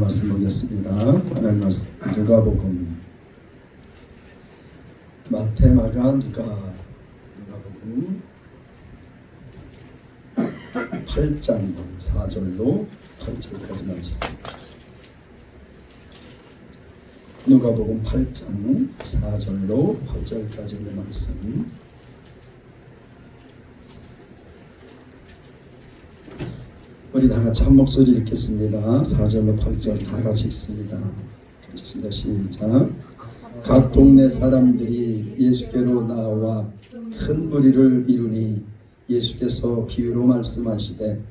말씀 보겠습니다. 하나님 말씀 누가복음, 마태, 마가, 누가복음 8장 4절로 8절까지 말씀. 누가복음 8장 4절로 8절까지 말씀. 우리 다 같이 한 목소리 읽겠습니다. 4절로 8절 다 같이 읽습니다. 읽겠습니다. 시작. 각 동네 사람들이 예수께로 나와 큰 무리를 이루니 예수께서 비유로 말씀하시되,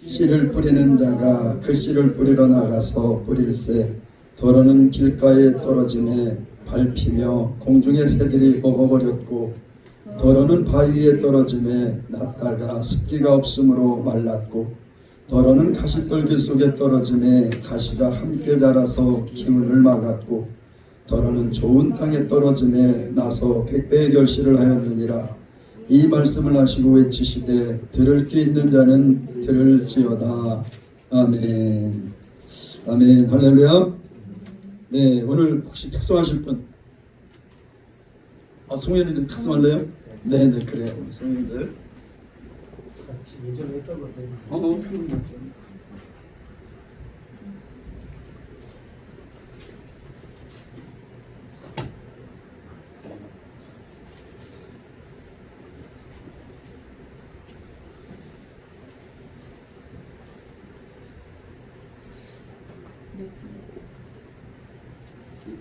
씨를 뿌리는 자가 그 씨를 뿌리러 나가서 뿌릴새 더러는 길가에 떨어짐에 밟히며 공중의 새들이 먹어버렸고, 더러는 바위 위에 떨어짐에 났다가 습기가 없으므로 말랐고, 더러는 가시떨기 속에 떨어짐에 가시가 함께 자라서 기운을 막았고, 더러는 좋은 땅에 떨어짐에 나서 백배의 결실을 하였느니라. 이 말씀을 하시고 외치시되, 들을 귀 있는 자는 들을지어다. 아멘. 아멘. 할렐루야. 네, 오늘 혹시 특송하실 분? 송현이들 특송할래요? 네네, 그래요. 우리 송현이들. 예전에 했던 건데.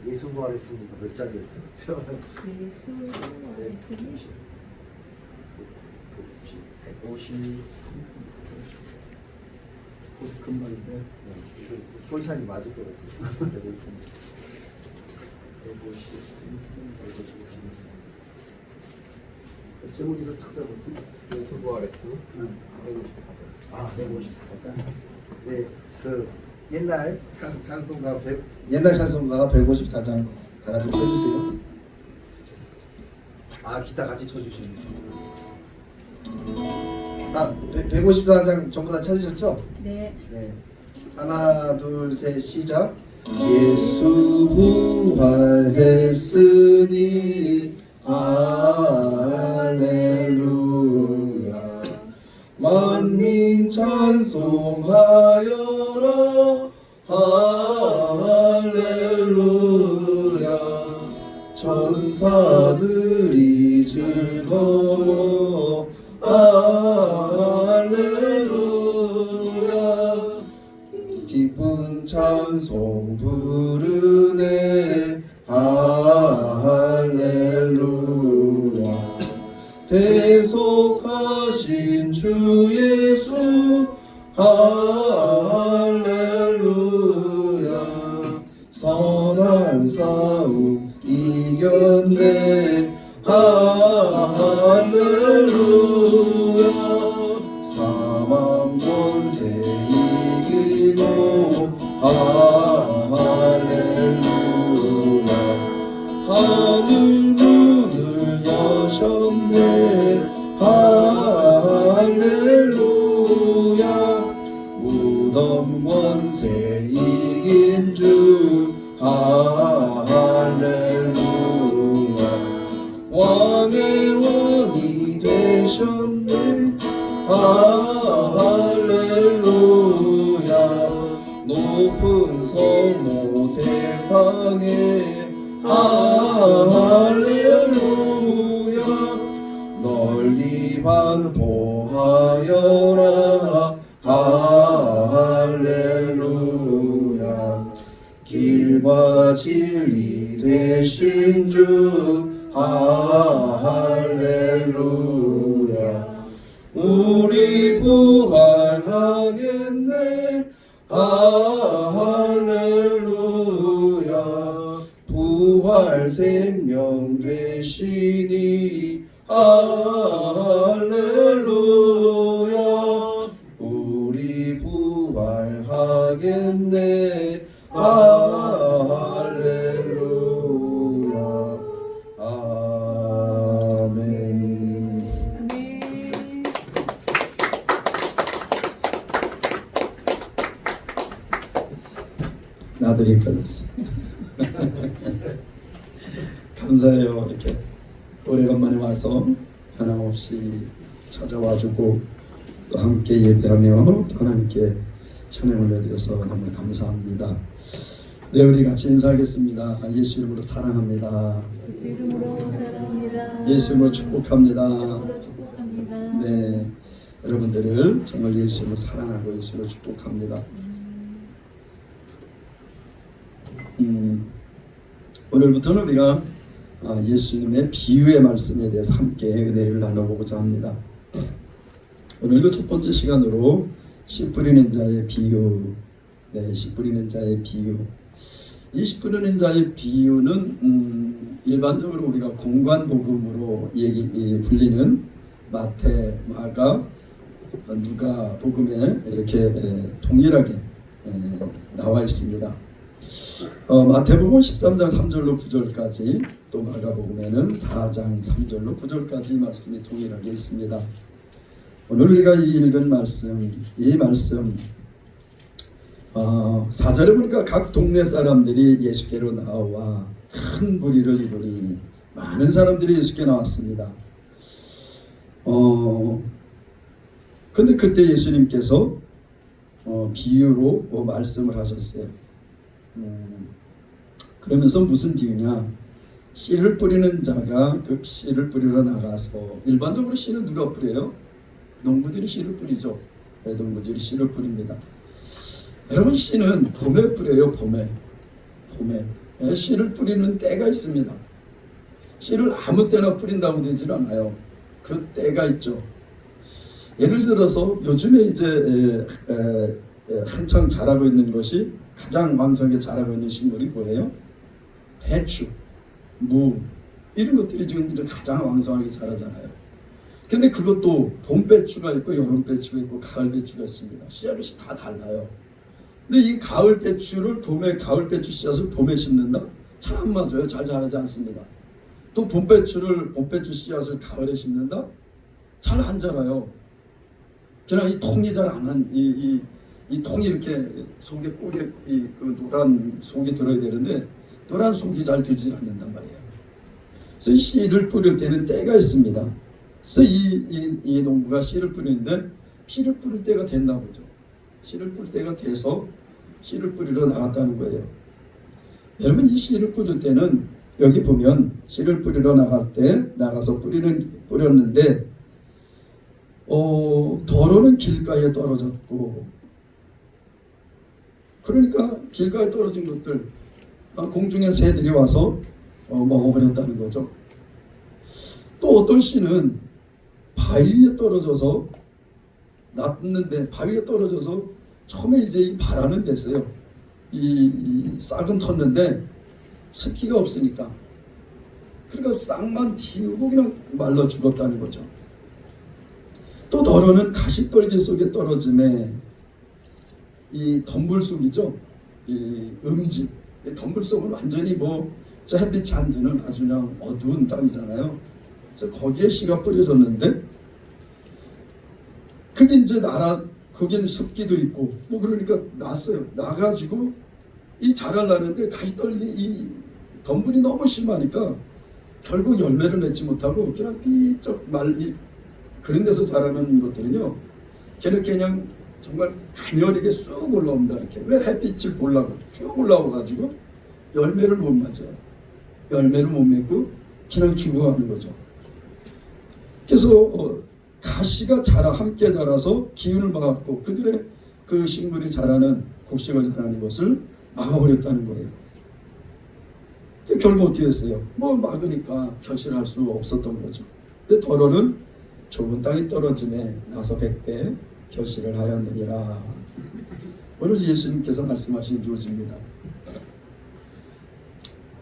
예수 부활했으니까 몇 장이었죠? 예수 부활했으니 153. 금방인데. 이거 솔찬이 맞을 것 같아요. 153. 제목에서 찾아보지. 예수 부활했으니 154절. 154장. 네, 그 옛날 찬송가 옛날 찬송가 154장 다 같이 해주세요. 기타 같이 쳐주시네요. 154장 전부 다 찾으셨죠? 네. 네. 하나, 둘, 셋, 시작. 예수 부활했으니 할렐루야. 만민 찬송하여라. 할렐루야. 천사들이 즐거워. 할렐루야. 기쁜 찬송 부르네. 할렐루야. 대속하신 주 예수. 할렐루야. 선한 싸움 이겼네. 할렐루야. 사망 권세 이기고. 할렐루야. 하늘 문을 여셨네. 할렐루야. 무덤 권세 이긴 주. 할렐루야. 왕의 왕이 되셨네. 할렐루야. 높은 성모 세상에. 할렐루야. 널리 반포하여라. 할렐루야. 길과 진리 되신 주. 할렐루야. 우리 부활하겠네. 할렐루야. 부활 생명 되시니. 할렐루야. 우리 부활하겠네. 할렐루야. 아멘. 나도 헷갈렸어. 감사해요. 이렇게 오래간만에 와서 변함없이 찾아와주고 또 함께 예배하며 또 하나님께 찬양을 올려드려서 너무 감사합니다. 네, 우리 같이 인사하겠습니다. 예수 이름으로 사랑합니다. 예수 이름으로 사랑합니다. 예수 이름으로 축복합니다. 이름으로 축복합니다. 네, 여러분들을 정말 예수 이름으로 사랑하고 예수 이름으로 축복합니다. 오늘부터는 우리가 예수님의 비유의 말씀에 대해서 함께 은혜를 나눠보고자 합니다. 오늘도 첫 번째 시간으로 씨 뿌리는 자의 비유, 네, 씨 뿌리는 자의 비유. 이 씨 뿌리는 자의 비유는 일반적으로 우리가 공관복음으로 불리는 마태, 마가, 누가 복음에 이렇게 동일하게 나와 있습니다. 마태복음 13장 3절로 9절까지, 또 마가복음에는 4장 3절로 9절까지 말씀이 동일하게 있습니다. 오늘 우리가 읽은 말씀, 이 말씀 4절에 보니까 각 동네 사람들이 예수께로 나와 큰 무리를 이루니 많은 사람들이 예수께 나왔습니다. 근데 그때 예수님께서 비유로 말씀을 하셨어요. 그러면서 무슨 비유냐? 씨를 뿌리는 자가 그 씨를 뿌리러 나가서, 일반적으로 씨는 누가 뿌려요? 농부들이 씨를 뿌리죠. 농부들이 씨를 뿌립니다. 여러분, 씨는 봄에 뿌려요. 봄에 씨를 뿌리는 때가 있습니다. 씨를 아무 때나 뿌린다고 되질 않아요. 그 때가 있죠. 예를 들어서 요즘에 이제 한창 자라고 있는 것이, 가장 왕성하게 자라고 있는 식물이 뭐예요? 배추, 무, 이런 것들이 지금 이제 가장 왕성하게 자라잖아요. 근데 그것도 봄 배추가 있고 여름 배추가 있고 가을 배추가 있습니다. 씨앗이 다 달라요. 근데 이 가을 배추를 가을 배추 씨앗을 봄에 심는다? 잘 안 맞아요. 잘 자라지 않습니다. 또 봄 배추 씨앗을 가을에 심는다? 잘 안 자라요. 그냥 이 통이 잘 안 한, 이 통이 이렇게 속에 꼬개, 그 노란 속이 들어야 되는데 노란 속이 잘 들지 않는단 말이에요. 그래서 이 씨를 뿌릴 때는 때가 있습니다. 그래서 이 농부가 씨를 뿌리는데, 씨를 뿌릴 때가 됐나 보죠. 씨를 뿌릴 때가 돼서 씨를 뿌리러 나갔다는 거예요. 여러분, 이 씨를 뿌릴 때는 여기 보면 씨를 뿌리러 나가서 뿌렸는데 도로는 길가에 떨어졌고, 그러니까 길가에 떨어진 것들 공중에 새들이 와서 먹어버렸다는 거죠. 또 어떤 씨는 바위에 떨어져서 났는데, 바위에 떨어져서 처음에 이제 이 바라는 됐어요. 이 싹은 텄는데 습기가 없으니까, 그러니까 싹만 틔우고 그냥 말라 죽었다는 거죠. 또 더러는 가시떨기 속에 떨어짐에, 이 덤불 속이죠. 이 음지, 이 덤불 속은 완전히 햇빛이 안 드는 아주 그냥 어두운 땅이잖아요. 그래서 거기에 씨가 뿌려졌는데, 그게 이제 거기는 습기도 있고 그러니까 났어요. 나가지고 이 자라려는데 가시떨기 이 덤불이 너무 심하니까 결국 열매를 맺지 못하고 그냥 삐쩍 그런 데서 자라는 것들은요, 그냥 정말 가녀리게 쑥 올라옵니다. 이렇게. 왜? 햇빛을 보려고 쭉 올라와가지고 열매를 못 맞아요. 열매를 못 맺고 그냥 죽어가는 거죠. 그래서 가시가 함께 자라서 기운을 막았고, 그들의 그 식물이 곡식을 자라는 것을 막아버렸다는 거예요. 결국 어떻게 했어요? 막으니까 결실할 수 없었던 거죠. 근데 더러는 좁은 땅에 떨어짐에 나서 100배 결실을 하였느니라. 오늘 예수님께서 말씀하신 조지입니다.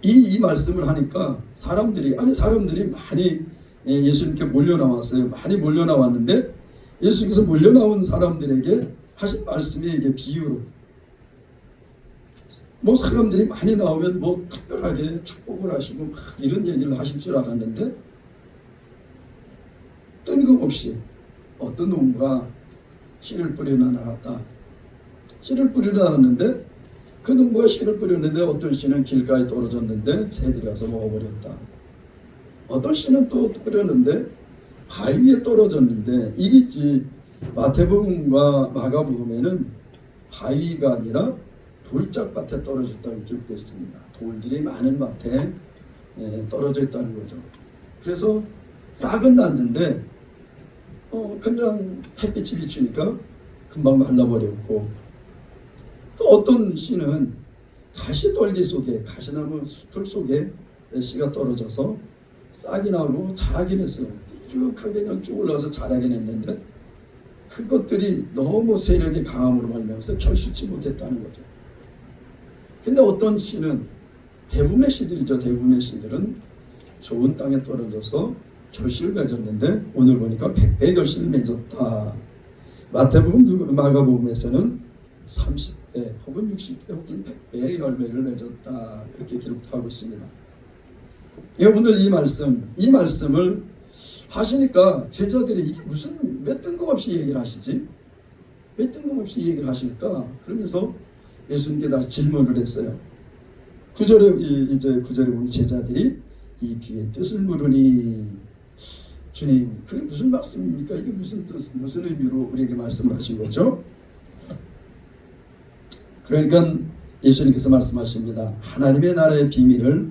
이 말씀을 하니까 사람들이 많이 예수님께 몰려나왔어요. 많이 몰려나왔는데, 예수님께서 몰려나온 사람들에게 하신 말씀이 이게 비유로, 사람들이 많이 나오면 특별하게 축복을 하시고 이런 얘기를 하실 줄 알았는데, 뜬금없이 어떤 농부가 씨를 뿌리러 나갔다. 씨를 뿌리러 나갔는데 그 농부가 씨를 뿌렸는데 어떤 씨는 길가에 떨어졌는데 새들이 와서 먹어버렸다. 어떤 씨는 또 뿌렸는데 바위 위에 떨어졌는데 이게 있지. 마태복음과 마가복음에는 바위가 아니라 돌짝밭에 떨어졌다고 기록됐습니다. 돌들이 많은 밭에 떨어져 있다는 거죠. 그래서 싹은 났는데 그냥 햇빛이 비추니까 금방 말라버렸고, 또 어떤 씨는 가시떨기 속에, 가시나무 숲을 속에 씨가 떨어져서 싹이 나고 자라긴 했어요. 삐죽하게 그냥 쭉 올라가서 자라긴 했는데 그것들이 너무 세력이 강함으로 말미암아서 결실치 못했다는 거죠. 근데 어떤 씨는, 대부분의 씨들이죠. 대부분의 씨들은 좋은 땅에 떨어져서 결실을 맺었는데 오늘 보니까 100배의 결실을 맺었다. 마태복음, 마가복음에서는 30배 혹은 60배 혹은 100배의 열매를 맺었다. 그렇게 기록하고 있습니다. 오늘 이 말씀을 하시니까 제자들이 이게 무슨, 왜 뜬금없이 얘기를 하시지? 왜 뜬금없이 얘기를 하실까? 그러면서 예수님께 다시 질문을 했어요. 9절에 보면 제자들이 이 비의 뜻을 물으니, 주님, 그게 무슨 말씀입니까? 이게 무슨 뜻, 무슨 의미로 우리에게 말씀을 하신 거죠? 그러니까 예수님께서 말씀하십니다. 하나님의 나라의 비밀을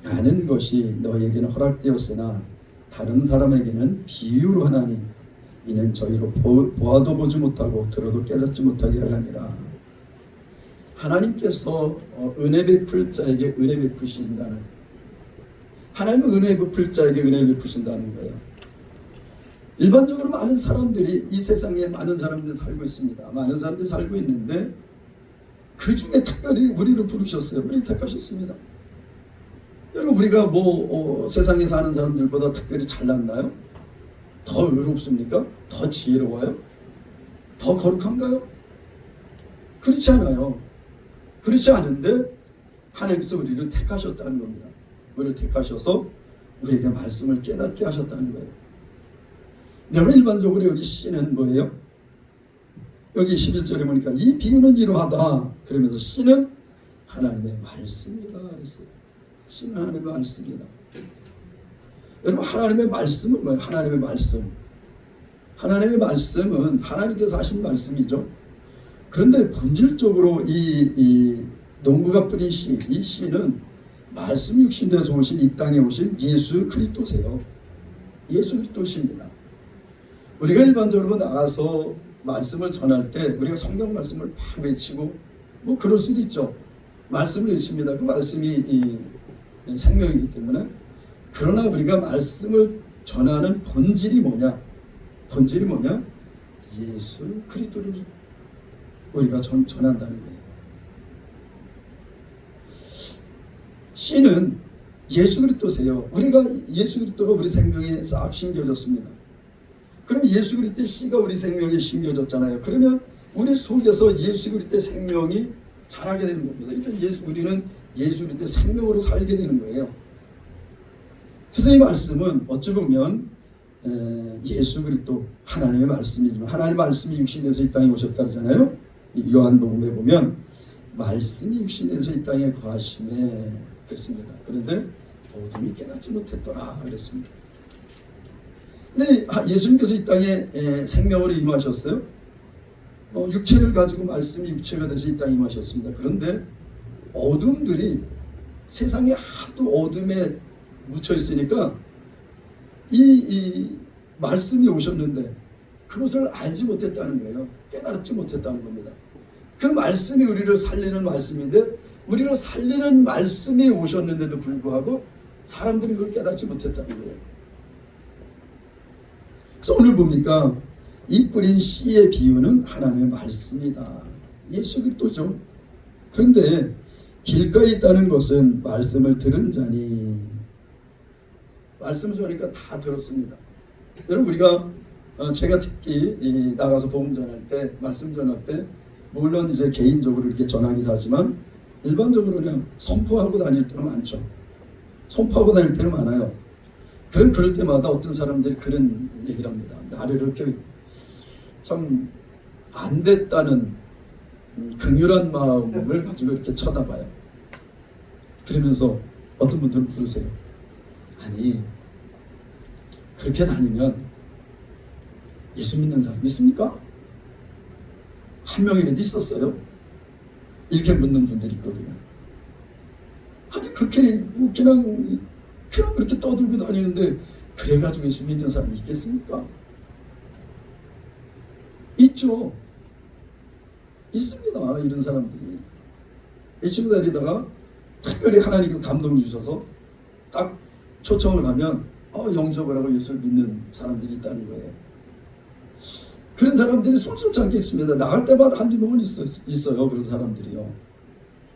아는 것이 너희에게는 허락되었으나 다른 사람에게는 비유로 하나니 이는 저희로 보아도 보지 못하고 들어도 깨닫지 못하게 하려 함이라. 하나님께서 은혜 베풀 자에게 은혜 베푸신다는, 하나님은 은혜 베풀 자에게 은혜 베푸신다는 거예요. 일반적으로 많은 사람들이, 이 세상에 많은 사람들이 살고 있습니다. 많은 사람들이 살고 있는데 그 중에 특별히 우리를 부르셨어요. 우리를 택하셨습니다. 여러분, 우리가 세상에 사는 사람들보다 특별히 잘났나요? 더 의롭습니까? 더 지혜로워요? 더 거룩한가요? 그렇지 않아요. 그렇지 않은데 하나님께서 우리를 택하셨다는 겁니다. 우리를 택하셔서 우리에게 말씀을 깨닫게 하셨다는 거예요. 여러분, 일반적으로 여기 씨는 뭐예요? 여기 11절에 보니까 이 비유는 이러하다. 그러면서 씨는 하나님의 말씀이다 그랬어요. 씨는 하나님의 말씀이다. 여러분, 하나님의 말씀은 뭐예요? 하나님의 말씀. 하나님의 말씀은 하나님께서 하신 말씀이죠. 그런데 본질적으로 이 농부가 뿌린 씨, 이 씨는 말씀이 육신돼서 오신, 이 땅에 오신 예수 그리스도세요. 예수 그리스도십니다. 우리가 일반적으로 나가서 말씀을 전할 때 우리가 성경 말씀을 막 외치고 그럴 수도 있죠. 말씀을 외칩니다. 그 말씀이 생명이기 때문에. 그러나 우리가 말씀을 전하는 본질이 뭐냐? 본질이 뭐냐? 예수 그리스도를 우리가 전한다는 거예요. 씨는 예수 그리스도세요. 우리가 예수 그리스도가 우리 생명에 싹 심겨졌습니다. 그럼 예수 그리스도의 씨가 우리 생명에 심겨졌잖아요. 그러면 우리 속에서 예수 그리스도의 생명이 자라게 되는 겁니다. 이제 우리는 예수 그리스도의 생명으로 살게 되는 거예요. 그래서 이 말씀은 어찌 보면 예수 그리스도 하나님의 말씀이지만, 하나님의 말씀이 육신에서 이 땅에 오셨다 그러잖아요. 요한복음에 보면 말씀이 육신에서 이 땅에 거하시네 그랬습니다. 그런데 어둠이 깨닫지 못했더라 그랬습니다. 근데 예수님께서 이 땅에 생명으로 임하셨어요. 육체를 가지고 말씀이 육체가 돼서 이 땅에 임하셨습니다. 그런데 어둠들이, 세상에 하도 어둠에 묻혀 있으니까 이 말씀이 오셨는데 그것을 알지 못했다는 거예요. 깨달지 못했다는 겁니다. 그 말씀이 우리를 살리는 말씀인데, 우리를 살리는 말씀이 오셨는데도 불구하고 사람들이 그걸 깨닫지 못했다는 거예요. 그래서 오늘 보니까 이 뿌린 씨의 비유는 하나님의 말씀이다. 예수 그리스도죠. 그런데 길가에 있다는 것은 말씀을 들은 자니, 말씀을 전하니까 다 들었습니다. 여러분, 우리가 제가 특히 나가서 복음 전할 때, 말씀 전할 때, 물론 이제 개인적으로 이렇게 전하기도 하지만 일반적으로 그냥 선포하고 다닐 때는 많죠. 선포하고 다닐 때는 많아요. 그럴 때마다 어떤 사람들이 그런 얘기를 합니다. 나를 이렇게 참 안 됐다는 긍휼한 마음을 가지고 이렇게 쳐다봐요. 그러면서 어떤 분들은 부르세요. 아니 그렇게 다니면 예수 믿는 사람 있습니까? 한 명이라도 있었어요? 이렇게 묻는 분들이 있거든요. 아니 그렇게 뭐 그냥 그렇게 떠들고 다니는데 그래가지고 예수 믿는 사람이 있겠습니까? 있죠. 있습니다. 이런 사람들이. 이 친구 다니다가 특별히 하나님께서 감동 주셔서 딱 초청을 하면 영접을 하고 예수를 믿는 사람들이 있다는 거예요. 그런 사람들이 솔솔치 않게 있습니다. 나갈 때마다 한두 명은 있어요. 그런 사람들이요.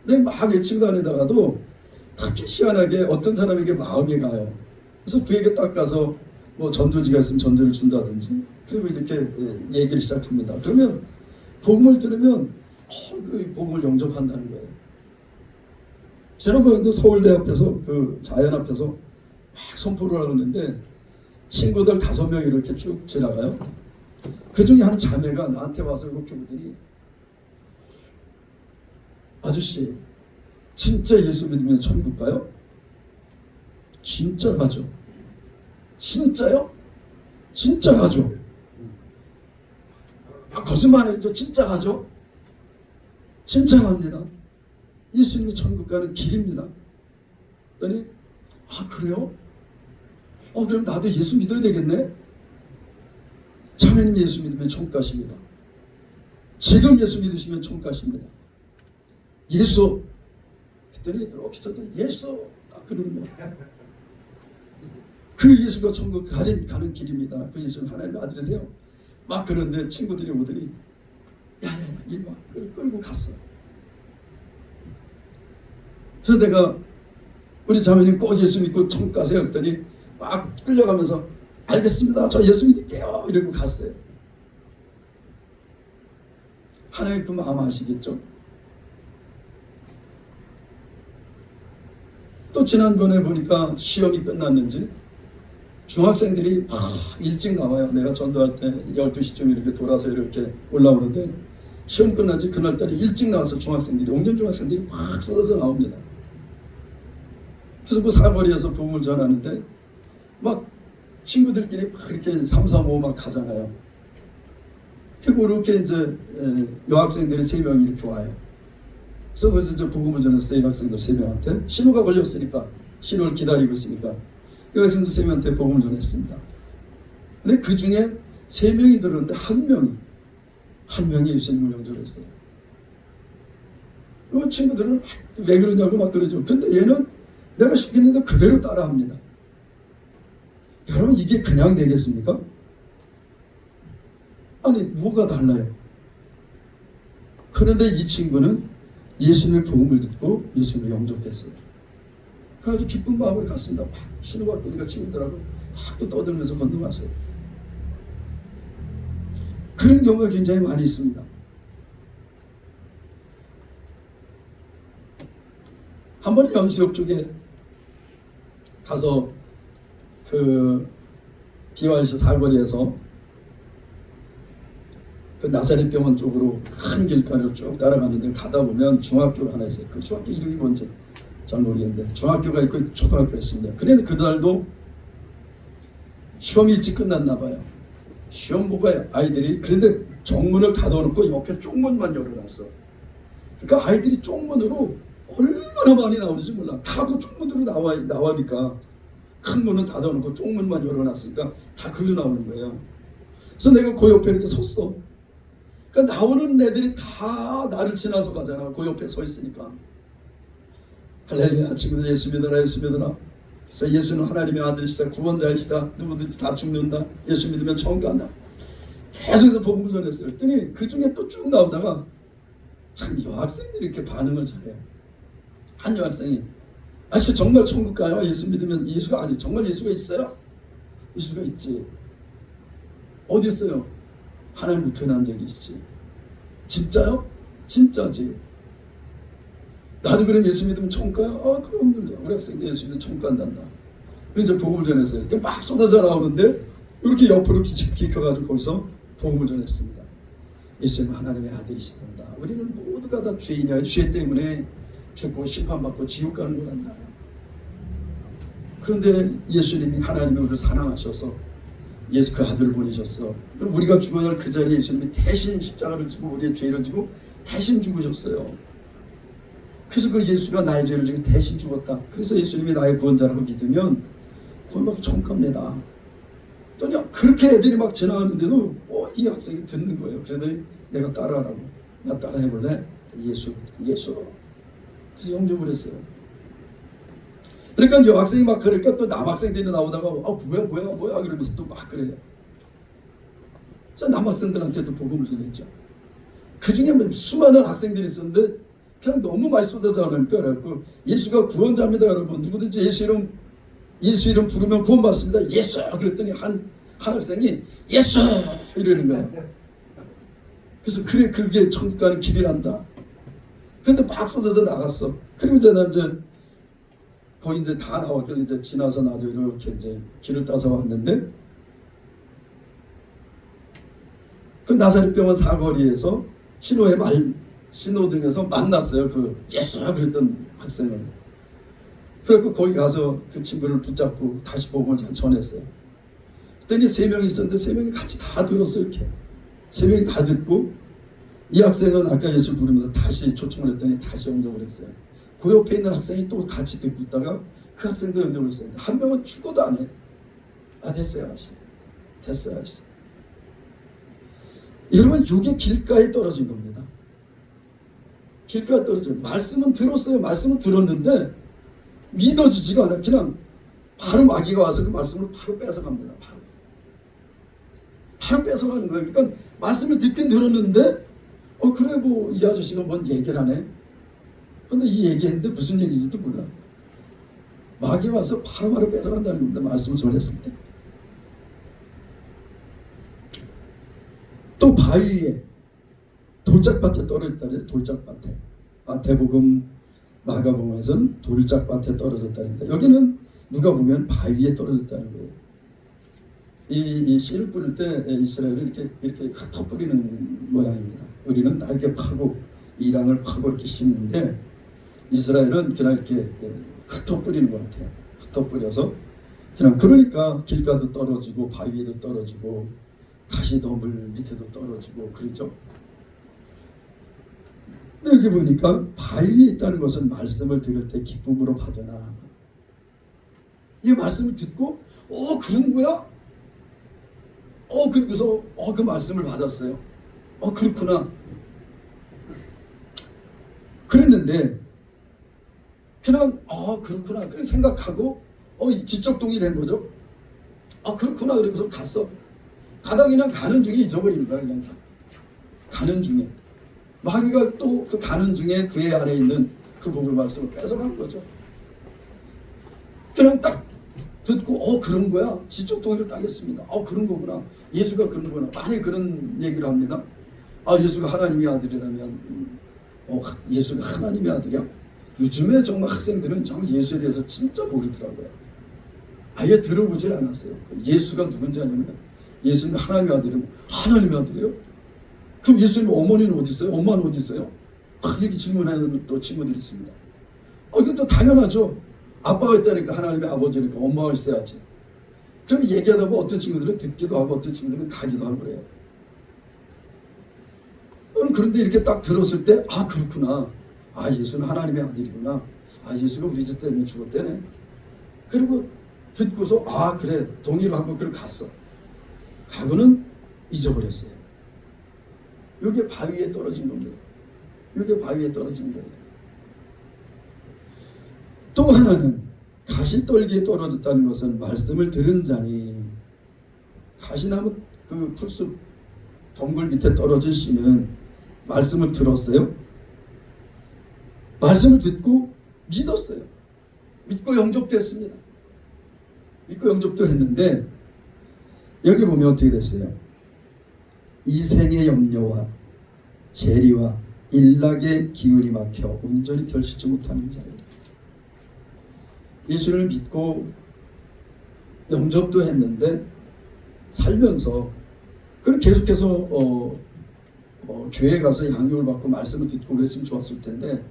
근데 막 이 친구 다니다가도 특히 희한하게 어떤 사람에게 마음이 가요. 그래서 그에게 딱 가서 뭐 전도지가 있으면 전도를 준다든지 그리고 이렇게 얘기를 시작합니다. 그러면 복음을 들으면 그 복음을 영접한다는 거예요. 지난번에도 서울대 앞에서 그 자연 앞에서 막 선포를 하는데 친구들 5명이 이렇게 쭉 지나가요. 그 중에 한 자매가 나한테 와서 이렇게 보더니 아저씨 진짜 예수 믿으면 천국 가요? 진짜 가죠. 진짜요? 진짜 가죠. 거짓말이죠. 진짜 가죠. 진짜 갑니다. 예수님이 천국 가는 길입니다. 그랬더니 그래요? 그럼 나도 예수 믿어야 되겠네? 자매님 예수 믿으면 천국 가십니다. 지금 예수 믿으시면 천국 가십니다. 예수. 그랬더니 이렇게 저도 예수 딱 그러는 거예요. 그 예수가 천국 가는 길입니다. 그 예수는 하나님의 아들이세요. 막 그런데 친구들이 오더니 야야야 이리 와 끌고 갔어. 그래서 내가 우리 자매님 꼭 예수 믿고 천국 가세요 했더니 막 끌려가면서 알겠습니다. 저 예수 믿을게요. 이러고 갔어요. 하나님 그 마음 아시겠죠? 또 지난번에 보니까 시험이 끝났는지 중학생들이 일찍 나와요. 내가 전도할 때 12시쯤 이렇게 돌아서 이렇게 올라오는데 시험 끝나지 그날따라 일찍 나와서 중학생들이 옥년 중학생들이 막 쏟아져 나옵니다. 그래서 그 사거리에서 복음을 전하는데 막 친구들끼리 막 이렇게 3, 4, 5 막 가잖아요. 그리고 이렇게 이제 여학생들이 3명이 이렇게 와요. 그래서 그래서 이제 복음을 전했어요. 여학생들 3명한테 신호가 걸렸으니까 신호를 기다리고 있으니까 여학생들 3명한테 복음을 전했습니다. 근데 그 중에 3명이 들었는데 한 명이 예수님을 영접했어요. 그 친구들은 왜 그러냐고 막 그러죠. 근데 얘는 내가 시켰는데 그대로 따라합니다. 여러분 이게 그냥 되겠습니까? 아니 뭐가 달라요? 그런데 이 친구는 예수님의 복음을 듣고 예수님을 영접했어요. 그래가지고 기쁜 마음으로 갔습니다. 막 신호가 끄니까 친구들하고 막 또 떠들면서 건너갔어요. 그런 경우가 굉장히 많이 있습니다. 한 번에 연수역 쪽에 가서 그 BYC 사거리에서 그 나사렛 병원 쪽으로 큰 길가를 쭉 따라가는데 가다 보면 중학교가 하나 있어요. 그 중학교 이름이 뭔지 잘 모르겠는데 중학교가 있고 초등학교가 있습니다. 그런데 그날도 시험이 일찍 끝났나 봐요. 시험 보고 아이들이 그런데 정문을 닫아놓고 옆에 쪽문만 열어놨어. 그러니까 아이들이 쪽문으로 얼마나 많이 나오는지 몰라. 다그 쪽문으로 나와니까 큰 문은 닫아놓고 쪽문만 열어놨으니까 다 글로 나오는 거예요. 그래서 내가 그 옆에 이렇게 섰어. 그러니까 나오는 애들이 다 나를 지나서 가잖아. 그 옆에 서 있으니까. 할렐루야 친구들 예수 믿어라 예수 믿어라. 그래서 예수는 하나님의 아들이시다 구원자이시다. 누구든지 다 죽는다. 예수 믿으면 천국 간다. 계속해서 복음을 전했어요. 그랬더니 그 중에 또 쭉 나오다가 참 여학생들이 이렇게 반응을 잘해요. 한 여학생이 아저씨 정말 천국 가요? 예수 믿으면 예수가 아니 정말 예수가 있어요? 예수가 있지. 어디 있어요? 하나님 우편한 적이 있지. 진짜요? 진짜지. 나도 그럼 예수 믿으면 천국 가요? 그럼 우리 학생들 예수 믿으면 천국 간단다. 그래서 이제 복음을 전했어요. 이렇게 막 쏟아져 나오는데 이렇게 옆으로 비켜가지고 거기서 복음을 전했습니다. 예수님은 하나님의 아들이시단다. 우리는 모두가 다 죄인이야. 죄 때문에 죽고 심판받고 지옥 가는 거란다. 그런데 예수님이 하나님이 우리를 사랑하셔서 예수 그 아들을 보내셨어. 그럼 우리가 죽어야 할 그 자리에 예수님이 대신 십자가를 지고 우리의 죄를 지고 대신 죽으셨어요. 그래서 그 예수가 나의 죄를 지고 대신 죽었다. 그래서 예수님이 나의 구원자라고 믿으면 구원받고 천국 갑니다. 또 그렇게 애들이 막 지나갔는데도 이 학생이 듣는 거예요. 그러더니 내가 따라하라고. 나 따라해볼래? 예수. 그래서 영접을 했어요. 그러니까 여학생이 막 그러니까 또 남학생들이 나오다가 뭐야 그러면서 또 막 그래요. 그래서 남학생들한테도 복음을 전했죠. 그 중에 수많은 학생들이 있었는데 그냥 너무 많이 쏟아져 나오니까 그래갖고 예수가 구원자입니다 여러분. 누구든지 예수 이름 부르면 구원받습니다. 예수! 그랬더니 한 학생이 예수! 이러는 거예요. 그래서 그래 그게 천국 가는 길이란다. 그런데 막 쏟아져 나갔어. 그리고 이제 거의 이제 다 나왔길래 이제 지나서 나도 이렇게 이제 길을 따서 왔는데 그 나사렛병원 사거리에서 신호등에서 만났어요. 그 예수 그랬던 학생을. 그래서 거기 가서 그 친구를 붙잡고 다시 복음을 전했어요. 그랬더니 3명이 있었는데 3명이 같이 다 들었어요. 이렇게 3명이 다 듣고 이 학생은 아까 예수 부르면서 다시 초청을 했더니 다시 영접을 했어요. 그 옆에 있는 학생이 또 같이 듣고 있다가 그 학생도 영접을 했어요. 한 명은 죽어도 안 해. 됐어요. 됐어요. 여러분 이게 길가에 떨어진 겁니다. 길가에 떨어져요. 말씀은 들었어요. 말씀은 들었는데 믿어지지가 않아요. 그냥 바로 마귀가 와서 그 말씀을 바로 뺏어갑니다. 바로 뺏어가는 거예요. 그러니까 말씀을 듣긴 들었는데 그래 뭐 이 아저씨가 뭔 얘기를 하네. 근데 이 얘기했는데 무슨 얘기인지도 몰라. 마귀 와서 바로 뺏어간다는 겁니다. 말씀을 전했을 때. 또 바위 위에 돌짝밭에 떨어졌다는 돌짝밭에. 마태복음 마가복음에서는 돌짝밭에 떨어졌다는데 여기는 누가 보면 바위 위에 떨어졌다는 거예요. 이 씨를 뿌릴 때 이스라엘을 이렇게 흩어 뿌리는 모양입니다. 우리는 날개 파고 이랑을 파고 이렇게 심는데 이스라엘은 그냥 이렇게 흩어 뿌리는 것 같아요. 흩어 뿌려서 그냥 그러니까 길가도 떨어지고 바위에도 떨어지고 가시덤불 밑에도 떨어지고 그렇죠. 근데 여기 보니까 바위에 있다는 것은 말씀을 들을 때 기쁨으로 받으나 이 말씀을 듣고 그런 거야? 그래서 그 말씀을 받았어요. 그렇구나. 그랬는데 그냥 그렇구나 그렇게 생각하고 지적 동의를 한 거죠. 그렇구나 그러고서 갔어. 가다 그냥 가는 중에 잊어버리는 거야. 그냥 가는 중에 마귀가 또 그 가는 중에 그의 안에 있는 그 복음의 말씀을 뺏어간 거죠. 그냥 딱 듣고 그런 거야. 지적 동의를 딱 했습니다. 그런 거구나. 예수가 그런 거구나. 만약에 그런 얘기를 합니다. 예수가 하나님의 아들이라면 예수가 하나님의 아들이야? 요즘에 정말 학생들은 정말 예수에 대해서 진짜 모르더라고요. 아예 들어보질 않았어요. 예수가 누군지 아냐면 예수는 하나님의 아들이면 하나님의 아들이에요? 그럼 예수님 어머니는 어디 있어요? 엄마는 어디 있어요? 이렇게 질문하는 또 친구들이 있습니다. 이것도 당연하죠. 아빠가 있다니까 하나님의 아버지니까 엄마가 있어야지. 그럼 얘기하다 보면 어떤 친구들은 듣기도 하고 어떤 친구들은 가기도 하고 그래요. 그런데 이렇게 딱 들었을 때 그렇구나. 예수는 하나님의 아들이구나. 예수가 우리 집 때문에 죽었대네. 그리고 듣고서 그래 동의를 하고 그걸 갔어. 가고는 잊어버렸어요. 이게 바위에 떨어진 겁니다. 이게 바위에 떨어진 거예요. 또 하나는 가시떨기에 떨어졌다는 것은 말씀을 들은 자니 가시나무 그 풀숲 덩굴 밑에 떨어진 씨는 말씀을 들었어요. 말씀을 듣고 믿었어요. 믿고 영접됐습니다. 믿고 영접도 했는데 여기 보면 어떻게 됐어요? 이생의 염려와 재리와 일락의 기운이 막혀 온전히 결실치 못하는 자예요. 예수를 믿고 영접도 했는데 살면서 그걸 계속해서 교회 가서 양육을 받고 말씀을 듣고 그랬으면 좋았을 텐데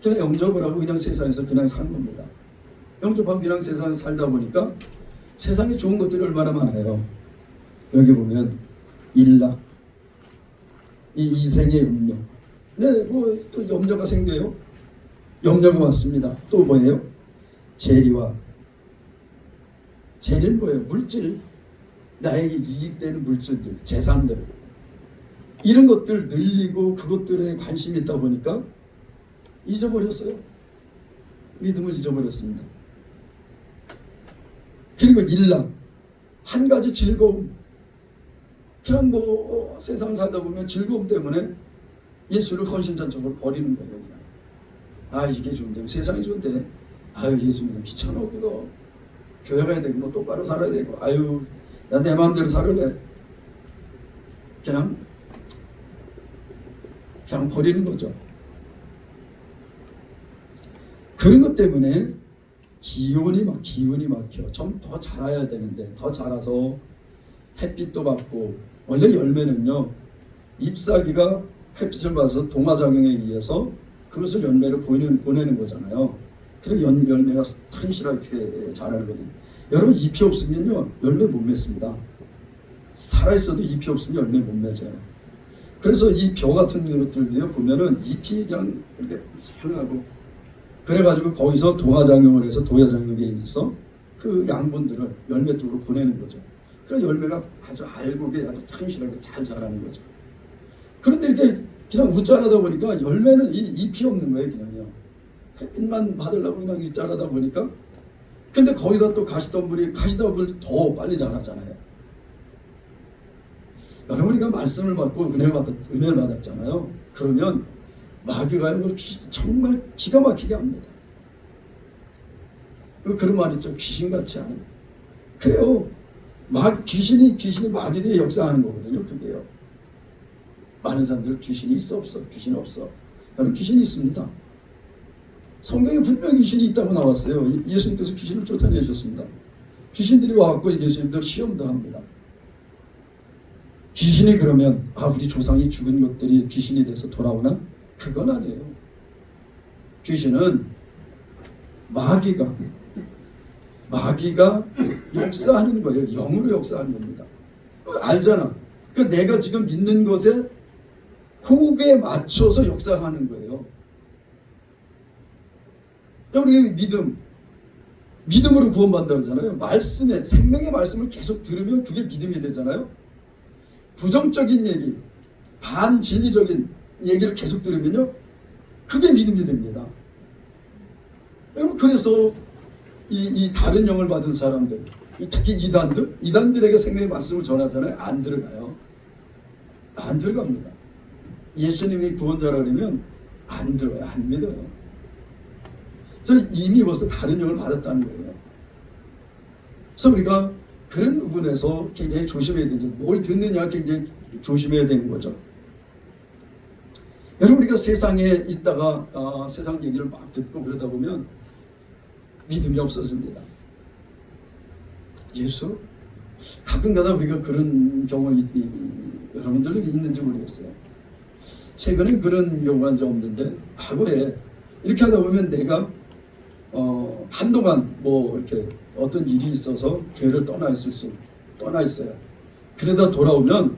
그냥 영접을 하고 그냥 세상에서 그냥 산 겁니다. 영접하고 그냥 세상에 살다 보니까 세상에 좋은 것들이 얼마나 많아요. 여기 보면 일락, 이 이생의 음료. 네, 뭐 또 염려가 생겨요. 염려가 왔습니다. 또 뭐예요? 재리와. 재리는 뭐예요? 물질. 나에게 이익되는 물질들, 재산들. 이런 것들 늘리고 그것들에 관심이 있다 보니까 잊어버렸어요. 믿음을 잊어버렸습니다. 그리고 일락, 한 가지 즐거움. 그냥 뭐 세상 살다 보면 즐거움 때문에 예수를 헌신전적으로 버리는 거예요. 그냥. 아, 이게 좋은데, 세상이 좋은데, 아유, 예수 믿으면 귀찮아 그거. 교회 가야 되고 뭐 똑바로 살아야 되고, 아유, 나 내 마음대로 살을래. 그냥 버리는 거죠. 그런 것 때문에 기운이 막혀. 좀 더 자라야 되는데, 더 자라서 햇빛도 받고, 원래 열매는요, 잎사귀가 햇빛을 받아서 동화작용에 의해서 그것을 열매로 보내는 거잖아요. 그리고 열매가 튼실하게 자라거든요. 여러분, 잎이 없으면요, 열매 못 맺습니다. 살아있어도 잎이 없으면 열매 못 맺어요. 그래서 이 벼 같은 것들도요, 보면은 잎이 그냥 이렇게 생하고, 그래가지고 거기서 동화작용을 해서 도화작용에 의해서 그 양분들을 열매 쪽으로 보내는 거죠. 그래서 열매가 아주 알곡에 아주 튼실하게 잘 자라는 거죠. 그런데 이렇게 그냥 웃자라다 보니까 열매는 이 잎이 없는 거예요. 그냥요. 햇빛만 받으려고 그냥 웃자라다 보니까. 근데 거기다 또 가시덤불이 더 빨리 자라잖아요. 여러분이가 말씀을 받고 은혜를 받았잖아요. 그러면 마귀가요, 정말 기가 막히게 합니다. 그런 말 있죠. 귀신같이 하는. 그래요. 귀신이 마귀들이 역사하는 거거든요. 그게요. 많은 사람들 귀신이 있어 없어? 귀신 없어. 여러분, 귀신이 있습니다. 성경에 분명히 귀신이 있다고 나왔어요. 예수님께서 귀신을 쫓아내셨습니다. 귀신들이 와갖고 예수님도 시험도 합니다. 귀신이 그러면 우리 조상이 죽은 것들이 귀신이 돼서 돌아오나? 그건 아니에요. 귀신은 마귀가 역사하는 거예요. 영으로 역사하는 겁니다. 알잖아. 내가 지금 믿는 것에 그에 맞춰서 역사하는 거예요. 우리 믿음으로 구원받는다 그러잖아요. 말씀에, 생명의 말씀을 계속 들으면 그게 믿음이 되잖아요. 부정적인 얘기, 반진리적인 얘기를 계속 들으면요, 그게 믿음이 됩니다. 그래서 이 다른 영을 받은 사람들, 특히 이단들에게 생명의 말씀을 전하잖아요. 안 들어가요. 안 들어갑니다. 예수님이 구원자라 그러면 안 들어요. 안 믿어요. 그래서 이미 벌써 다른 영을 받았다는 거예요. 그래서 우리가 그런 부분에서 굉장히 조심해야 되죠. 뭘 듣느냐 굉장히 조심해야 되는 거죠. 여러분, 우리가 세상에 있다가 세상 얘기를 막 듣고 그러다 보면 믿음이 없어집니다. 예수? 가끔가다 우리가 그런 경우가 여러분들도 있는지 모르겠어요. 최근에 그런 경우가 이제 없는데, 과거에 이렇게 하다 보면 내가 한동안 뭐 이렇게 어떤 일이 있어서 교회를 떠나 있어요. 그러다 돌아오면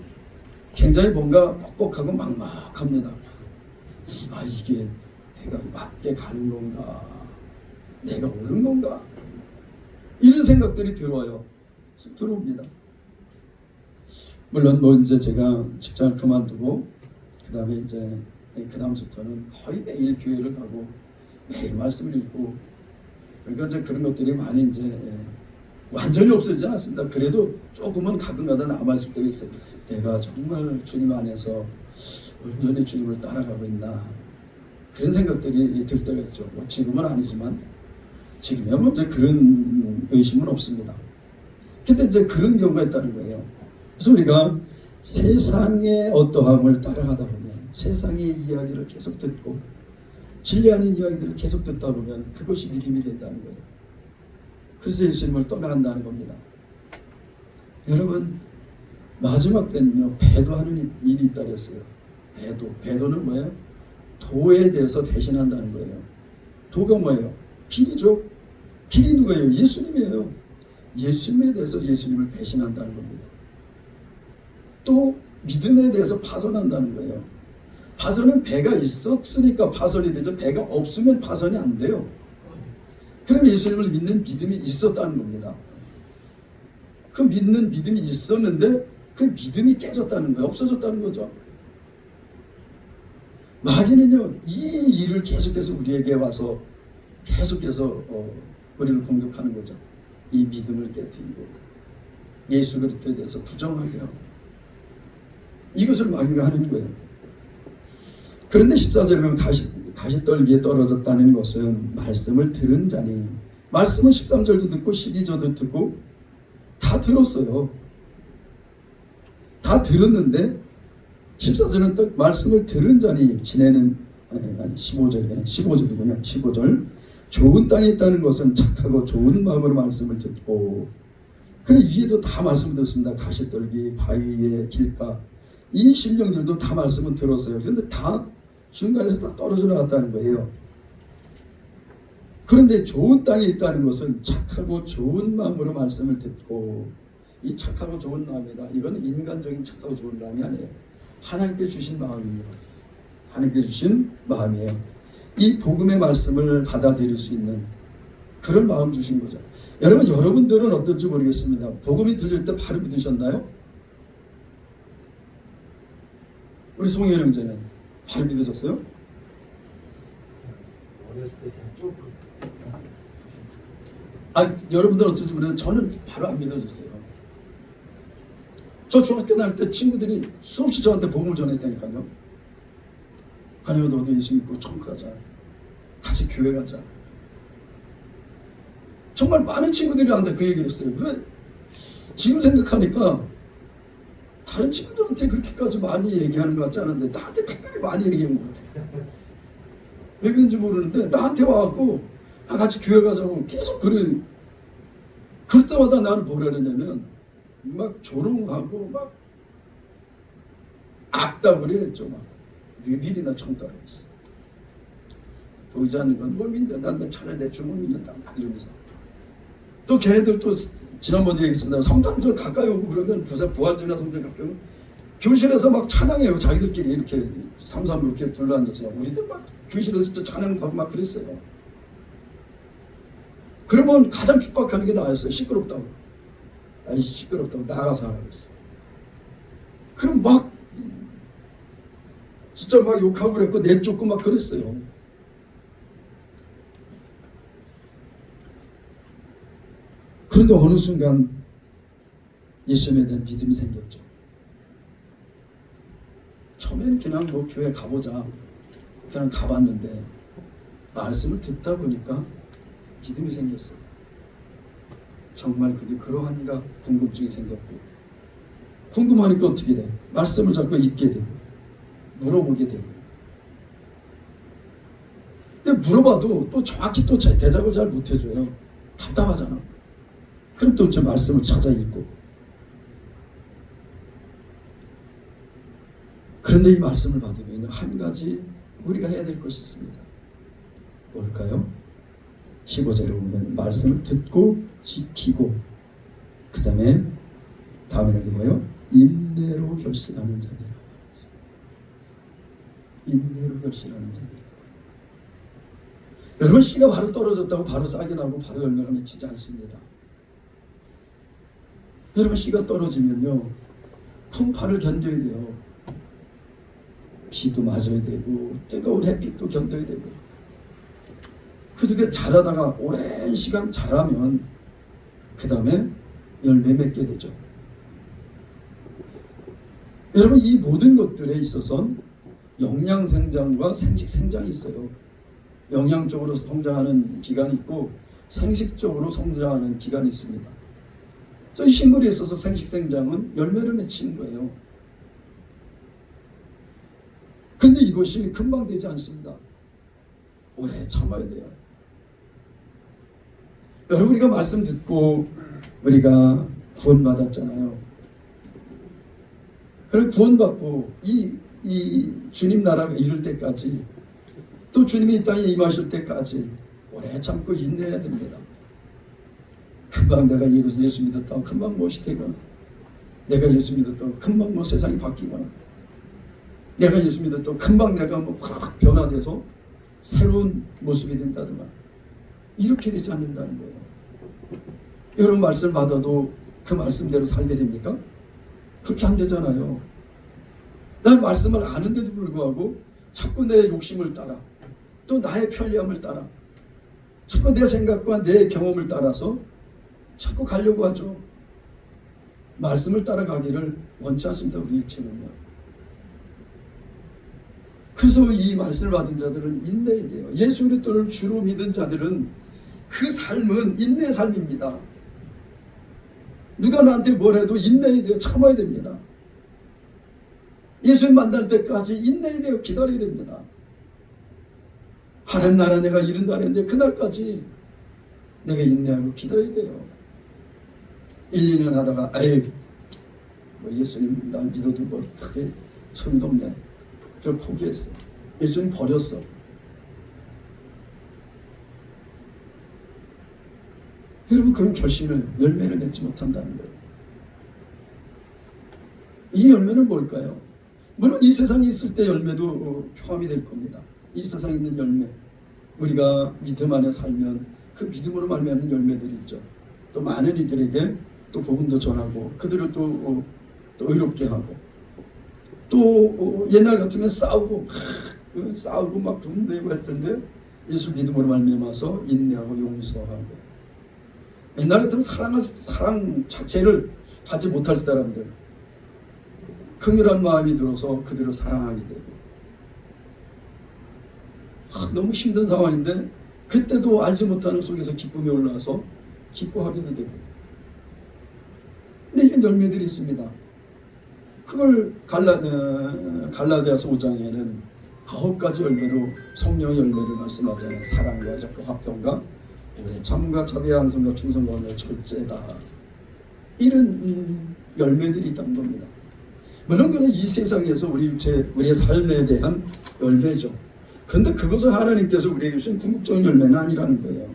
굉장히 뭔가 뻑뻑하고 막막합니다. 이게 내가 맞게 가는 건가? 내가 옳은 건가? 이런 생각들이 들어옵니다. 물론 뭐 이제 제가 직장을 그만두고 그다음에 이제 그다음부터는 거의 매일 교회를 가고 매일 말씀을 읽고, 그러니까 이제 그런 것들이 많이 이제 완전히 없어지지 않았습니다. 그래도 조금은 가끔가다 남아있을 때가 있어요. 내가 정말 주님 안에서 온전히 주님을 따라가고 있나, 그런 생각들이 들 때가 있죠. 뭐 지금은 아니지만 지금이야 뭐 이제 그런 의심은 없습니다. 근데 이제 그런 경우가 있다는 거예요. 그래서 우리가 세상의 어떠함을 따라가다 보면, 세상의 이야기를 계속 듣고 진리 아닌 이야기들을 계속 듣다 보면 그것이 믿음이 된다는 거예요. 그래서 예수님을 떠나간다는 겁니다. 여러분, 마지막 때는요, 배도하는 일이 있다 그랬어요. 배도는 뭐예요? 도에 대해서 배신한다는 거예요. 도가 뭐예요? 길이죠. 길이 누구예요? 예수님이에요. 예수님에 대해서 예수님을 배신한다는 겁니다. 또 믿음에 대해서 파선한다는 거예요. 파선은 배가 있었으니까 파선이 되죠. 배가 없으면 파선이 안 돼요. 그럼 예수님을 믿는 믿음이 있었다는 겁니다. 그 믿는 믿음이 있었는데 그 믿음이 깨졌다는 거예요. 없어졌다는 거죠. 마귀는요, 이 일을 계속해서 우리에게 와서 계속해서 우리를 공격하는 거죠. 이 믿음을 깨뜨리고 예수 그리스도에 대해서 부정하게 하고 이것을 마귀가 하는 거예요. 그런데 14절에 보면 가시떨기에 떨어졌다는 것은 말씀을 들은 자니, 말씀은 13절도 듣고 12절도 듣고 다 들었어요. 다 들었는데 14절은 또 말씀을 들은 자니 지내는 15절이군요. 15절 좋은 땅에 있다는 것은 착하고 좋은 마음으로 말씀을 듣고, 그래 위에도 다 말씀을 듣습니다. 가시떨기, 바위의 길가, 이 심령들도 다 말씀을 들었어요. 그런데 다 중간에서 다 떨어져 나갔다는 거예요. 그런데 좋은 땅에 있다는 것은 착하고 좋은 마음으로 말씀을 듣고, 이 착하고 좋은 마음이다. 이건 인간적인 착하고 좋은 마음이 아니에요. 하나님께 주신 마음입니다. 하나님께 주신 마음이에요. 이 복음의 말씀을 받아들일 수 있는 그런 마음 주신 거죠. 여러분들은 어떤지 모르겠습니다. 복음이 들릴 때 바로 믿으셨나요? 우리 송혜연 형제는 바로 믿어졌어요? 어렸을 때 조금. 여러분들 어떤지 모르겠는데 저는 바로 안 믿어졌어요. 저 중학교 다닐 때 친구들이 수없이 저한테 복음을 전했다니까요. 가녀 너도 예수 믿고 천국 가자. 같이 교회 가자. 정말 많은 친구들이 나한테 그 얘기를 했어요. 왜? 지금 생각하니까 다른 친구들한테 그렇게까지 많이 얘기하는 것 같지 않은데 나한테 특별히 많이 얘기한 것 같아요. 왜 그런지 모르는데 나한테 와갖고 같이 교회 가자고 계속 그래. 그럴 때마다 나는 뭐라 그러냐면 막 조롱하고 막 악담을 했죠. 막 너희들이나 천가라. 보이지 않는 건 뭘 믿는다. 난 차라리 내 주먹 믿는다. 막 이러면서. 또 걔네들 또 지난번에 얘기했습니다. 성탄절 가까이 오고 그러면 부활절이나 성탄절 가까이 오면 교실에서 막 찬양해요. 자기들끼리 이렇게 삼삼 이렇게 둘러앉아서. 우리들 막 교실에서 진짜 찬양하고 막 그랬어요. 그러면 가장 핍박하는 게 나였어요. 시끄럽다고. 아니 시끄럽다고 나가서 하라고 했어요. 그럼 막 진짜 막 욕하고 그랬고 내쫓고 막 그랬어요. 그런데 어느 순간 예수님에 대한 믿음이 생겼죠. 처음엔 그냥 뭐 교회 가보자 그냥 가봤는데 말씀을 듣다 보니까 믿음이 생겼어요. 정말 그게 그러한가 궁금증이 생겼고, 궁금하니까 어떻게 돼? 말씀을 자꾸 읽게 되고 물어보게 되고. 근데 물어봐도 또 정확히 또 대답을 잘 못해줘요. 답답하잖아. 그럼 또 제 말씀을 찾아 읽고. 그런데 이 말씀을 받으면 한 가지 우리가 해야 될 것이 있습니다. 뭘까요? 15절에 보면 말씀을 듣고 지키고, 그 다음에 다음에는 뭐예요? 인내로 결신하는 자들. 인내로 결신하는 자들. 여러분, 씨가 바로 떨어졌다고 바로 싹이 나고 바로 열매가 맺히지 않습니다. 여러분, 씨가 떨어지면요 풍파를 견뎌야 돼요. 비도 맞아야 되고 뜨거운 햇빛도 견뎌야 되고. 그래서 그 자라다가 오랜 시간 자라면 그 다음에 열매 맺게 되죠. 여러분, 이 모든 것들에 있어서는 영양생장과 생식생장이 있어요. 영양적으로 성장하는 기간이 있고 생식적으로 성장하는 기간이 있습니다. 그래서 이 식물에 있어서 생식생장은 열매를 맺히는 거예요. 그런데 이것이 금방 되지 않습니다. 오래 참아야 돼요. 여러분, 우리가 말씀 듣고 우리가 구원받았잖아요. 그럼 구원받고 이 이 주님 나라가 이룰 때까지, 또 주님이 이 땅에 임하실 때까지 오래 참고 인내해야 됩니다. 금방 내가 예수 믿었다고 금방 무엇이 되거나, 내가 예수 믿었다고 금방 뭐 세상이 바뀌거나, 내가 예수 믿었다고 금방 내가 뭐 확 변화돼서 새로운 모습이 된다든가, 이렇게 되지 않는다는 거예요. 여러분 말씀을 받아도 그 말씀대로 살게 됩니까? 그렇게 안 되잖아요. 난 말씀을 아는데도 불구하고 자꾸 내 욕심을 따라, 또 나의 편리함을 따라, 자꾸 내 생각과 내 경험을 따라서 자꾸 가려고 하죠. 말씀을 따라가기를 원치 않습니다, 우리 육체는요. 그래서 이 말씀을 받은 자들은 인내해야 돼요. 예수 그리스도를 주로 믿은 자들은 그 삶은 인내의 삶입니다. 누가 나한테 뭘 해도 인내해야 돼요. 참아야 됩니다. 예수님 만날 때까지 인내해야 돼요. 기다려야 됩니다. 하나님 나라 내가 이룬다 했는데 그날까지 내가 인내하고 기다려야 돼요. 1, 2년 하다가 뭐 예수님 난 믿어도 뭐 크게 소용도 없네. 그걸 포기했어. 예수님 버렸어. 여러분 그런 결심을, 열매를 맺지 못한다는 거예요. 이 열매는 뭘까요? 물론 이 세상에 있을 때 열매도 포함이 될 겁니다. 이 세상에 있는 열매, 우리가 믿음 안에 살면 그 믿음으로 말미암는 열매들이 있죠. 또 많은 이들에게 또 복음도 전하고, 그들을 또 의롭게 하고, 또 옛날 같으면 싸우고 막 분대고 했던데 예수 믿음으로 말미암아서 인내하고 용서하고, 옛날 같으면 사랑 자체를 하지 못할 사람들, 긍휼한 마음이 들어서 그들을 사랑하게 되고, 너무 힘든 상황인데 그때도 알지 못하는 속에서 기쁨이 올라와서 기뻐하게도 되고. 근데 이런 열매들이 있습니다. 그걸 갈라디아서 5장에는 9가지 열매로 성령의 열매를 말씀하잖아요. 사랑과 적과 화평과 오래 참과 자비와 안성과 충성과 언어 절제다. 이런 열매들이 있다는 겁니다. 물론 그는 이 세상에서 우리의 삶에 대한 열매죠. 그런데 그것은 하나님께서 우리에게 주신 궁극적인 열매는 아니라는 거예요.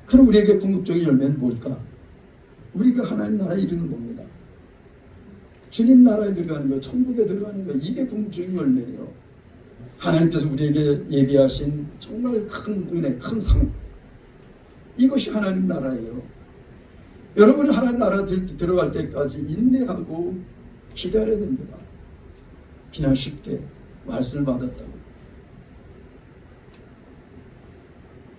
그럼 우리에게 궁극적인 열매는 뭘까? 우리가 하나님 나라에 이르는 겁니다. 주님 나라에 들어가는 거, 천국에 들어가는 거, 이게 궁극적인 열매예요. 하나님께서 우리에게 예비하신 정말 큰 은혜, 큰 상, 이것이 하나님 나라예요. 여러분이 하나님 나라 들어갈 때까지 인내하고 기다려야 됩니다. 그냥 쉽게 말씀을 받았다고.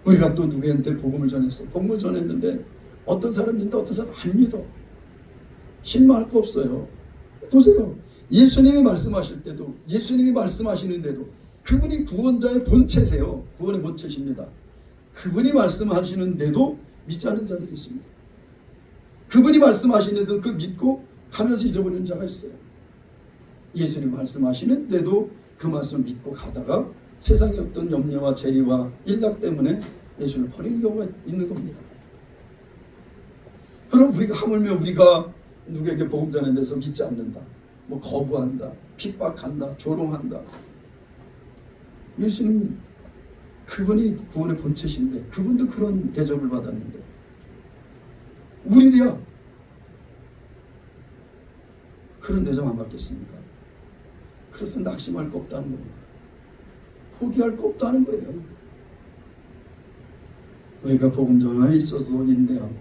우리가 또 누구한테 복음을 전했어. 복음을 전했는데 어떤 사람 믿는다, 어떤 사람 안 믿어. 실망할 거 없어요. 보세요. 예수님이 말씀하실 때도, 예수님이 말씀하시는데도 그분이 구원자의 본체세요. 구원의 본체십니다. 그분이 말씀하시는데도 믿지 않는 자들이 있습니다. 그분이 말씀하시는데도 그 믿고 가면서 잊어버리는 자가 있어요. 예수님 말씀하시는데도 그 말씀을 믿고 가다가 세상의 어떤 염려와 재리와 일락 때문에 예수를 버리는 경우가 있는 겁니다. 그럼 우리가 하물며 우리가 누구에게 복음 전하는 데서 믿지 않는다, 뭐 거부한다, 핍박한다, 조롱한다. 예수님 그분이 구원의 본체신데 그분도 그런 대접을 받았는데 우리들이야 그런 대접 안 받겠습니까? 그래서 낙심할 거 없다는 겁니다. 포기할 거 없다는 거예요. 우리가 복음 전함에 있어서도 인내하고,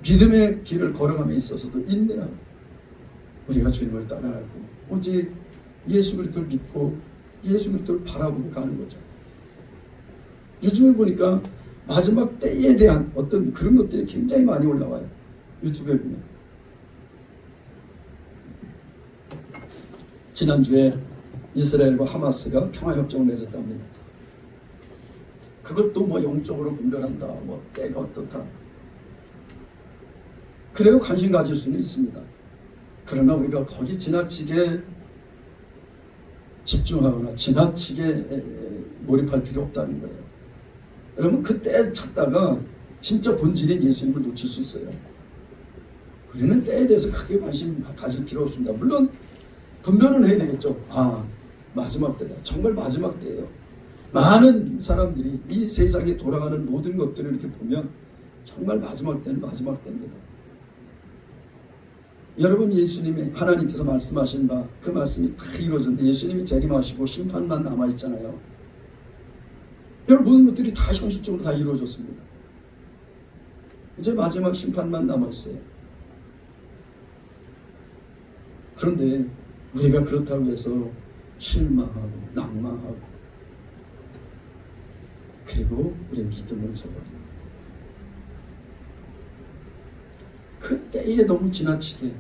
믿음의 길을 걸어감에 있어서도 인내하고, 우리가 주님을 따라가고 오직 예수 그리스도를 믿고 예수 그리스도를 바라보고 가는 거죠. 요즘에 보니까 마지막 때에 대한 어떤 그런 것들이 굉장히 많이 올라와요. 유튜브에 보면. 지난주에 이스라엘과 하마스가 평화협정을 맺었답니다. 그것도 뭐 영적으로 분별한다, 뭐 때가 어떻다. 그래도 관심 가질 수는 있습니다. 그러나 우리가 거기 지나치게 집중하거나 지나치게 몰입할 필요 없다는 거예요. 여러분 그때 찾다가 진짜 본질인 예수님을 놓칠 수 있어요. 우리는 때에 대해서 크게 관심 가질 필요 없습니다. 물론 분별은 해야 되겠죠. 아, 마지막 때다. 정말 마지막 때예요. 많은 사람들이 이 세상에 돌아가는 모든 것들을 이렇게 보면 정말 마지막 때는 마지막 때입니다. 여러분, 예수님이 하나님께서 말씀하신 바 그 말씀이 다 이루어졌는데 예수님이 재림하시고 심판만 남아있잖아요. 여러분, 모든 것들이 다 현실적으로 다 이루어졌습니다. 이제 마지막 심판만 남아있어요. 그런데 우리가 그렇다고 해서 실망하고 낭망하고 그리고 우리의 믿음을 저버리고 그때에 너무 지나치게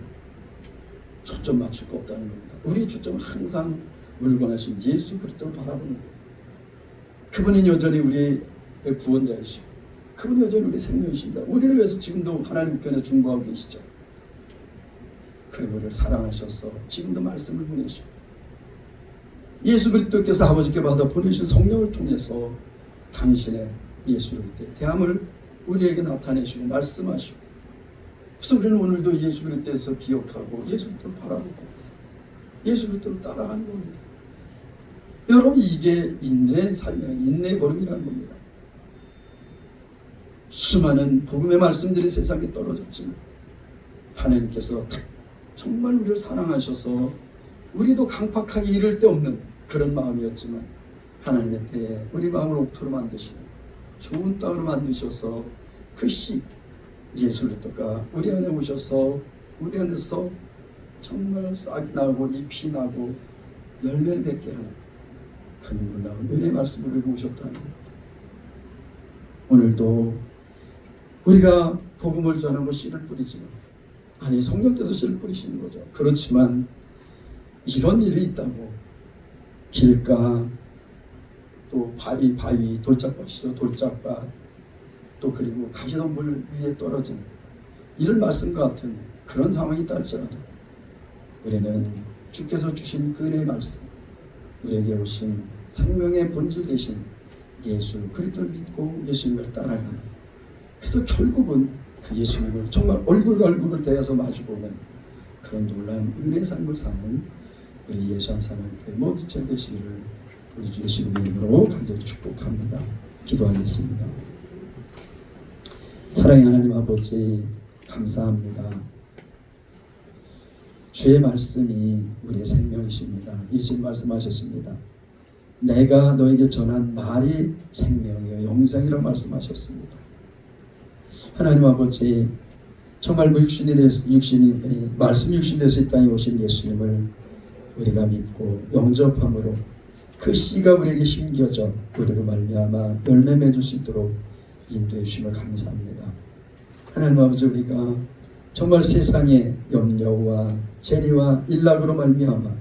초점 맞출 거 없다는 겁니다. 우리의 초점은 항상 물건하신 예수 그리스도를 바라보는 거예요. 그분은 여전히 우리의 구원자이시고 그분이 여전히 우리의 생명이십니다. 우리를 위해서 지금도 하나님 편에 중보하고 계시죠. 그분을 사랑하셔서 지금도 말씀을 보내시고 예수 그리스도께서 아버지께 받아 보내신 성령을 통해서 당신의 예수 그리스도의 대함을 우리에게 나타내시고 말씀하시고, 그래서 우리는 오늘도 예수 그리스도에서 기억하고 예수 그리스도를 바라보고 예수 그리스도를 따라가는 겁니다. 여러분, 이게 인내의 삶이라, 인내의 걸음이라는 겁니다. 수많은 복음의 말씀들이 세상에 떨어졌지만 하나님께서 정말 우리를 사랑하셔서 우리도 강팍하게 이를 데 없는 그런 마음이었지만 하나님의 때에 우리 마음을 옥토로 만드시고 좋은 땅으로 만드셔서 그 씨 예수 그리스도가 우리 안에 오셔서 우리 안에서 정말 싹이 나고 잎이 나고 열매를 맺게 하는 그 놀라운 은혜의 말씀을 우리에게 오셨다는 겁니다. 오늘도 우리가 복음을 전하고 씨를 뿌리지만, 아니 성령께서 씨를 뿌리시는 거죠. 그렇지만 이런 일이 있다고 길가 또 바위 돌짝밭이죠. 돌짝밭 또 그리고 가시덤불 위에 떨어진 이런 말씀과 같은 그런 상황이 있다 할지라도 우리는 주께서 주신 그 은혜의 말씀, 우리에게 오신 생명의 본질 되신 예수 그리스도를 믿고 예수님을 따라가는, 그래서 결국은 그 예수님을 정말 얼굴과 얼굴을 대해서 마주보는 그런 놀라운 은혜의 삶을 사는 우리 예수한 사람의 모든 체 되시기를 우리 주 예수님의 이름으로 간절히 축복합니다. 기도하겠습니다. 사랑의 하나님 아버지, 감사합니다. 주의 말씀이 우리의 생명이십니다. 예수님 말씀하셨습니다. 내가 너에게 전한 말이 생명이요 영생이라고 말씀하셨습니다. 하나님 아버지, 정말 말씀 육신이 돼서 이 땅에 오신 예수님을 우리가 믿고 영접함으로 그 씨가 우리에게 심겨져 우리로 말미암아 열매 맺을 수 있도록 인도해 주심을 감사합니다. 하나님 아버지, 우리가 정말 세상의 염려와 재리와 일락으로 말미암아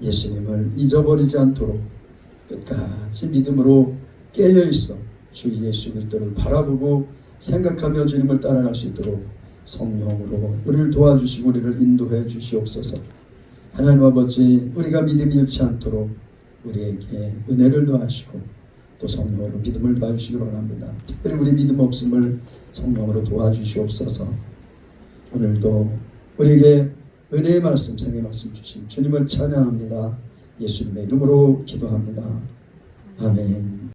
예수님을 잊어버리지 않도록 끝까지 믿음으로 깨어있어 주 예수 그리스도를 바라보고 생각하며 주님을 따라갈 수 있도록 성령으로 우리를 도와주시고 우리를 인도해 주시옵소서. 하나님 아버지, 우리가 믿음이 잃지 않도록 우리에게 은혜를 더하시고 또 성령으로 믿음을 도와주시기 바랍니다. 특별히 우리 믿음 없음을 성령으로 도와주시옵소서. 오늘도 우리에게 은혜의 말씀, 생의 말씀 주신 주님을 찬양합니다. 예수님의 이름으로 기도합니다. 아멘.